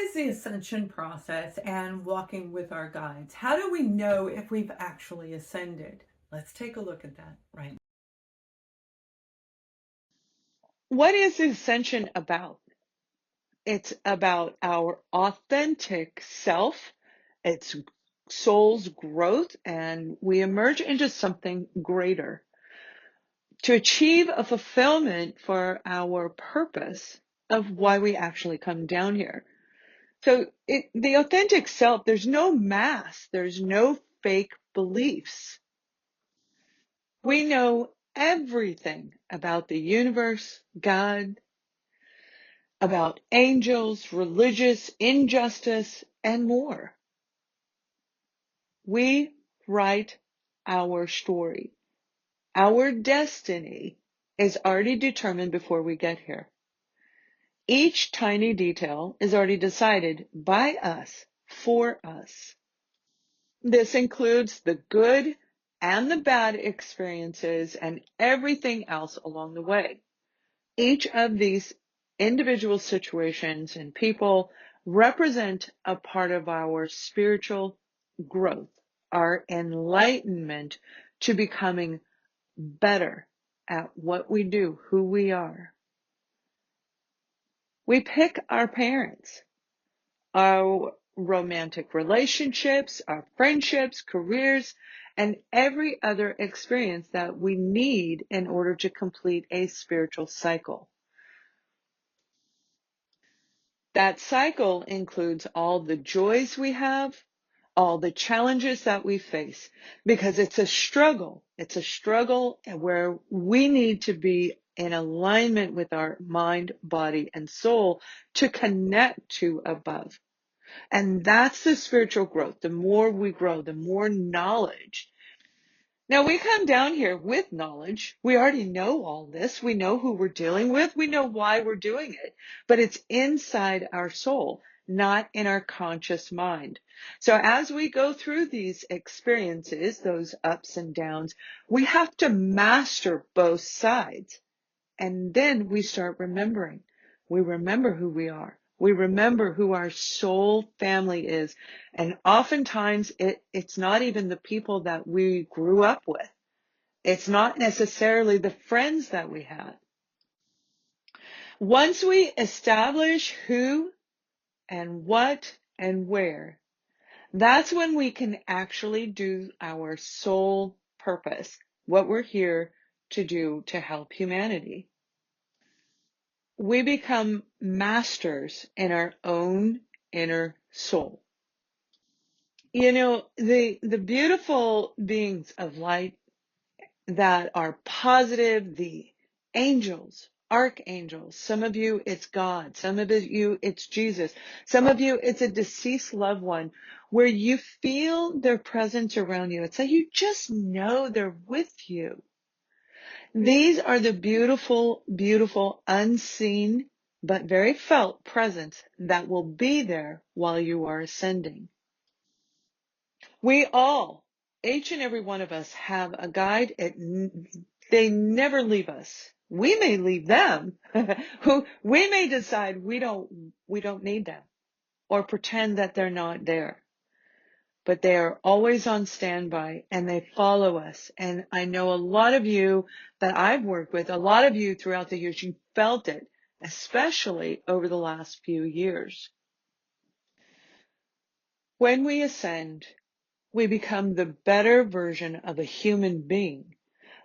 is the ascension process and walking with our guides? How do we know if we've actually ascended? Let's take a look at that right now. What is Ascension about? It's about our authentic self, it's soul's growth, and we emerge into something greater to achieve a fulfillment for our purpose of why we actually come down here. So the authentic self, there's no mask, there's no fake beliefs. We know everything about the universe, God, about angels, religious injustice, and more. We write our story. Our destiny is already determined before we get here. Each tiny detail is already decided by us, for us. This includes the good and the bad experiences and everything else along the way. Each of these individual situations and people represent a part of our spiritual growth, our enlightenment to becoming better at what we do, who we are. We pick our parents, our romantic relationships, our friendships, careers, and every other experience that we need in order to complete a spiritual cycle. That cycle includes all the joys we have, all the challenges that we face, because it's a struggle. It's a struggle where we need to be in alignment with our mind, body, and soul to connect to above. And that's the spiritual growth. The more we grow, the more knowledge. Now we come down here with knowledge. We already know all this. We know who we're dealing with. We know why we're doing it, but it's inside our soul, not in our conscious mind. So as we go through these experiences, those ups and downs, we have to master both sides. And then we start remembering. We remember who we are. We remember who our soul family is. And oftentimes it's not even the people that we grew up with. It's not necessarily the friends that we had. Once we establish who and what and where, that's when we can actually do our soul purpose, what we're here to do to help humanity. We become masters in our own inner soul. You know, the beautiful beings of light that are positive, the angels, archangels, some of you it's God, some of you it's Jesus, some of you it's a deceased loved one, where you feel their presence around you. It's like you just know they're with you. These are the beautiful, beautiful, unseen, but very felt presence that will be there while you are ascending. We all, each and every one of us, have a guide. They never leave us. We may leave them, who we may decide we don't need them or pretend that they're not there. But they are always on standby and they follow us. And I know a lot of you that I've worked with, a lot of you throughout the years, you felt it, especially over the last few years. When we ascend, we become the better version of a human being,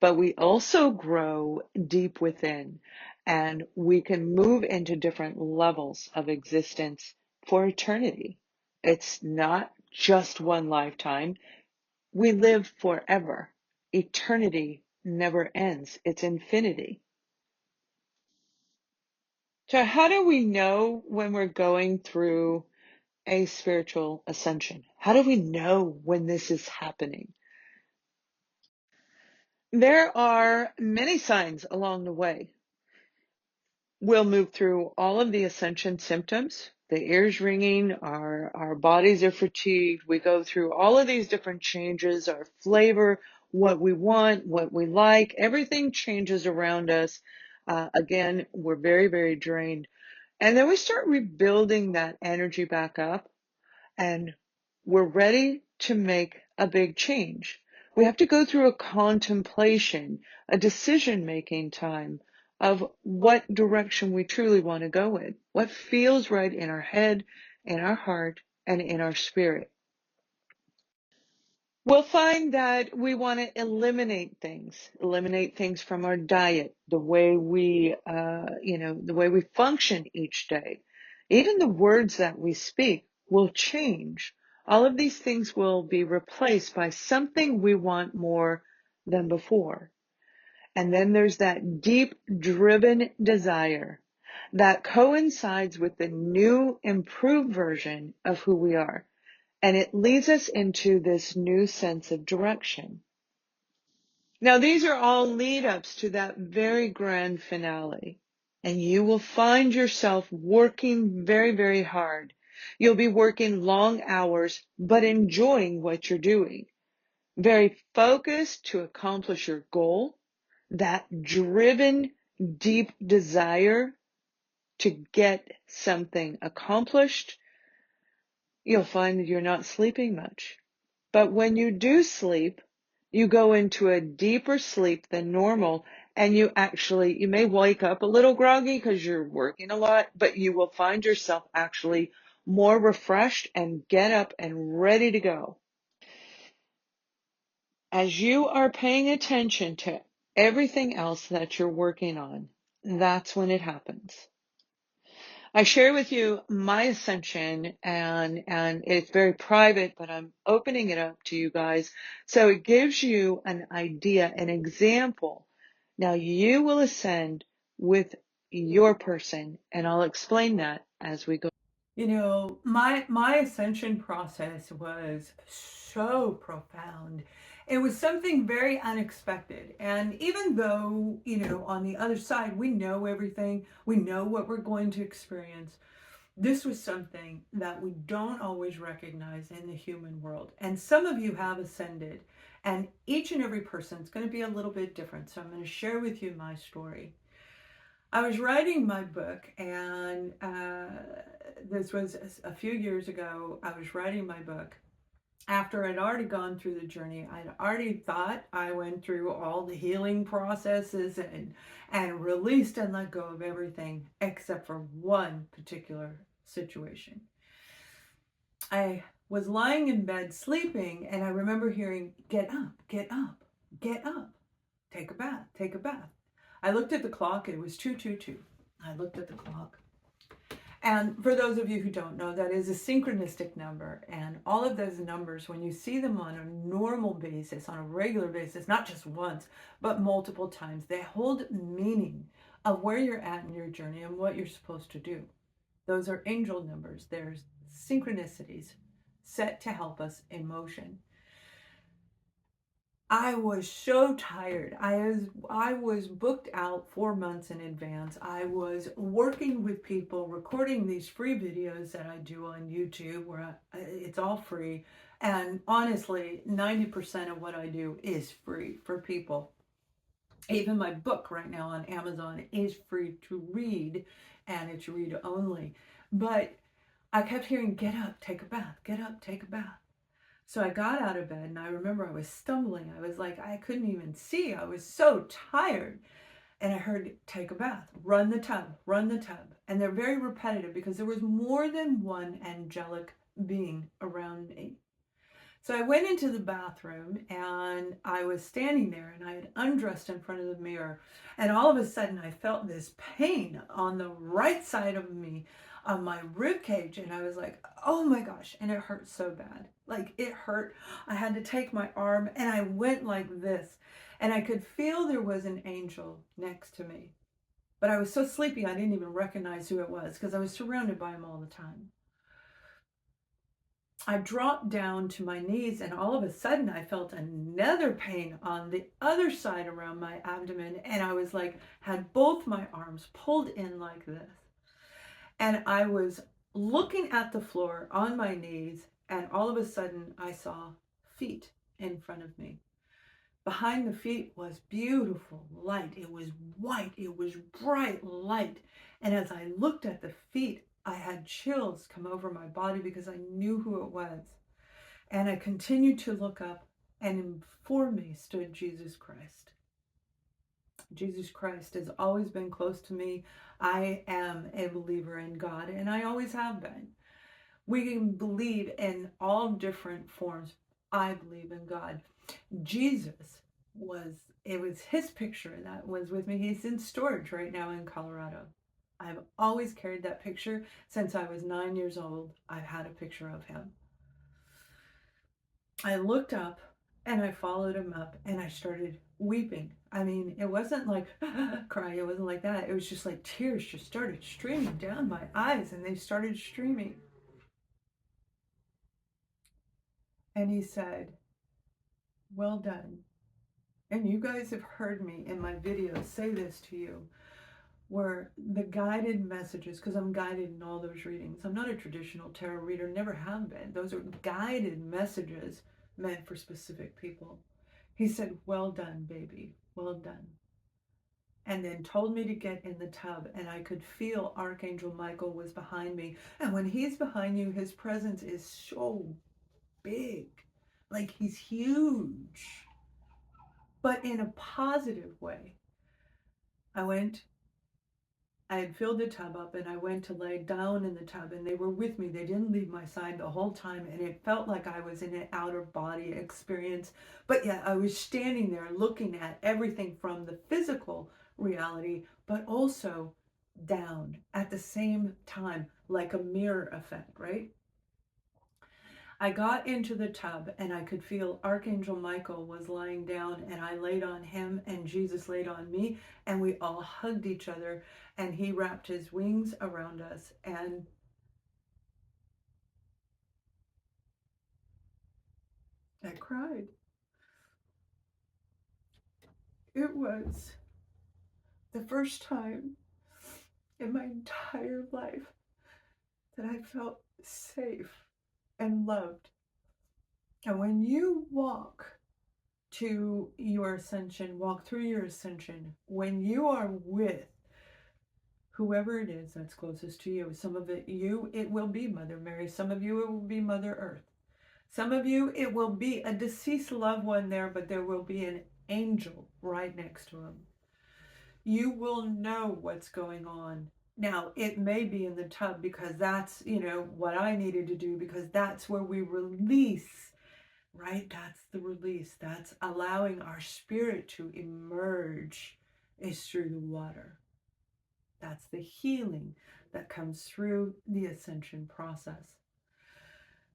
but we also grow deep within and we can move into different levels of existence for eternity. It's not just one lifetime. We live forever. Eternity never ends. It's infinity. So how do we know when we're going through a spiritual ascension? How do we know when this is happening? There are many signs along the way. We'll move through all of the ascension symptoms. The ears ringing, our bodies are fatigued. We go through all of these different changes, our flavor, what we want, what we like, everything changes around us. Again, we're very, very drained. And then we start rebuilding that energy back up, and we're ready to make a big change. We have to go through a contemplation, a decision-making time of what direction we truly want to go in, what feels right in our head, in our heart, and in our spirit. We'll find that we want to eliminate things from our diet, the way the way we function each day. Even the words that we speak will change. All of these things will be replaced by something we want more than before. And then there's that deep driven desire that coincides with the new improved version of who we are. And it leads us into this new sense of direction. Now, these are all lead ups to that very grand finale. And you will find yourself working very, very hard. You'll be working long hours, but enjoying what you're doing. Very focused to accomplish your goal. That driven, deep desire to get something accomplished. You'll find that you're not sleeping much. But when you do sleep, you go into a deeper sleep than normal, and you may wake up a little groggy because you're working a lot, but you will find yourself actually more refreshed and get up and ready to go. As you are paying attention to everything else that you're working on, that's when it happens. I share with you my ascension, and it's very private, but I'm opening it up to you guys so it gives you an idea, an example. Now you will ascend with your person, and I'll explain that as we go. You know, my ascension process was so profound. It was something very unexpected. And even though, you know, on the other side, we know everything, we know what we're going to experience, this was something that we don't always recognize in the human world. And some of you have ascended, and each and every person is going to be a little bit different. So I'm going to share with you my story. I was writing my book, and this was a few years ago. I was writing my book after I'd already gone through the journey. I'd already thought I went through all the healing processes and released and let go of everything except for one particular situation. I was lying in bed sleeping, and I remember hearing, "Get up, get up, get up, take a bath, take a bath." I looked at the clock, it was 2:22. I looked at the clock. And for those of you who don't know, that is a synchronistic number. And all of those numbers, when you see them on a normal basis, on a regular basis, not just once, but multiple times, they hold meaning of where you're at in your journey and what you're supposed to do. Those are angel numbers. There's synchronicities set to help us in motion. I was so tired. I was booked out 4 months in advance. I was working with people, recording these free videos that I do on YouTube, where it's all free. And honestly, 90% of what I do is free for people. Even my book right now on Amazon is free to read, and it's read only. But I kept hearing, "Get up, take a bath, get up, take a bath." So I got out of bed, and I remember I was stumbling. I was like, I couldn't even see. I was so tired. And I heard, "Take a bath, run the tub, run the tub." And they're very repetitive because there was more than one angelic being around me. So I went into the bathroom, and I was standing there, and I had undressed in front of the mirror. And all of a sudden I felt this pain on the right side of me, on my rib cage. And I was like, "Oh my gosh." And it hurt so bad. Like, it hurt. I had to take my arm, and I went like this. And I could feel there was an angel next to me. But I was so sleepy I didn't even recognize who it was because I was surrounded by him all the time. I dropped down to my knees, and all of a sudden I felt another pain on the other side around my abdomen. And I was like, had both my arms pulled in like this. And I was looking at the floor on my knees, and all of a sudden I saw feet in front of me, Behind the feet was beautiful light. It was white. It was bright light. And as I looked at the feet, I had chills come over my body because I knew who it was. And I continued to look up, and before me stood Jesus Christ. Jesus Christ has always been close to me. I am a believer in God, and I always have been. We can believe in all different forms. I believe in God. Jesus it was his picture that was with me. He's in storage right now in Colorado. I've always carried that picture since I was 9 years old. I've had a picture of him. I looked up and I followed him up and I started weeping. I mean, it wasn't like crying. It wasn't like that. It was just like tears just started streaming down my eyes, and they started streaming. And he said, "Well done." And you guys have heard me in my videos say this to you, where the guided messages, because I'm guided in all those readings. I'm not a traditional tarot reader, never have been. Those are guided messages meant for specific people. He said, "Well done, baby, well done." And then told me to get in the tub, and I could feel Archangel Michael was behind me. And when he's behind you, his presence is so big, like he's huge, but in a positive way. I had filled the tub up, and I went to lay down in the tub, and they were with me. They didn't leave my side the whole time, and it felt like I was in an outer body experience. But yet I was standing there looking at everything from the physical reality, but also down at the same time, like a mirror effect, right? I got into the tub and I could feel Archangel Michael was lying down, and I laid on him and Jesus laid on me, and we all hugged each other, and he wrapped his wings around us, and I cried. It was the first time in my entire life that I felt safe and loved. And when you walk to your ascension, walk through your ascension, when you are with whoever it is that's closest to you, some of it will be Mother Mary, some of you it will be Mother Earth, some of you it will be a deceased loved one there, but there will be an angel right next to him. You will know what's going on. Now, it may be in the tub because that's, what I needed to do, because that's where we release, right? That's the release. That's allowing our spirit to emerge, is through the water. That's the healing that comes through the ascension process.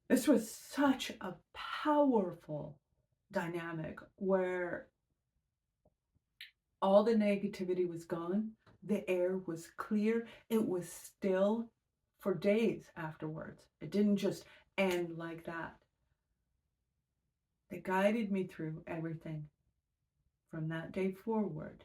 This was such a powerful dynamic where all the negativity was gone. The air was clear. It was still for days afterwards. It didn't just end like that. They guided me through everything. From that day forward,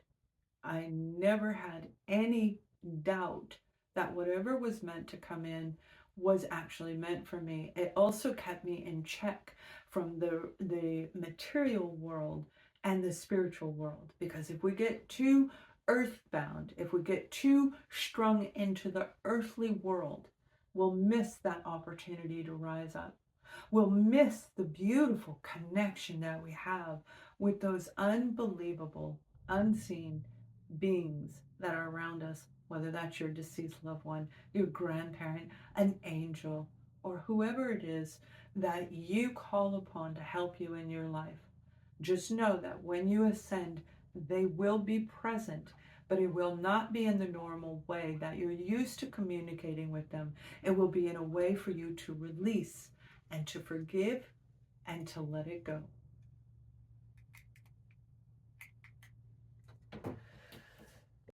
I never had any doubt that whatever was meant to come in was actually meant for me. It also kept me in check from the material world and the spiritual world, because if we get too earthbound, if we get too strung into the earthly world, we'll miss that opportunity to rise up. We'll miss the beautiful connection that we have with those unbelievable, unseen beings that are around us, whether that's your deceased loved one, your grandparent, an angel, or whoever it is that you call upon to help you in your life. Just know that when you ascend, they will be present, but it will not be in the normal way that you're used to communicating with them. It will be in a way for you to release and to forgive and to let it go.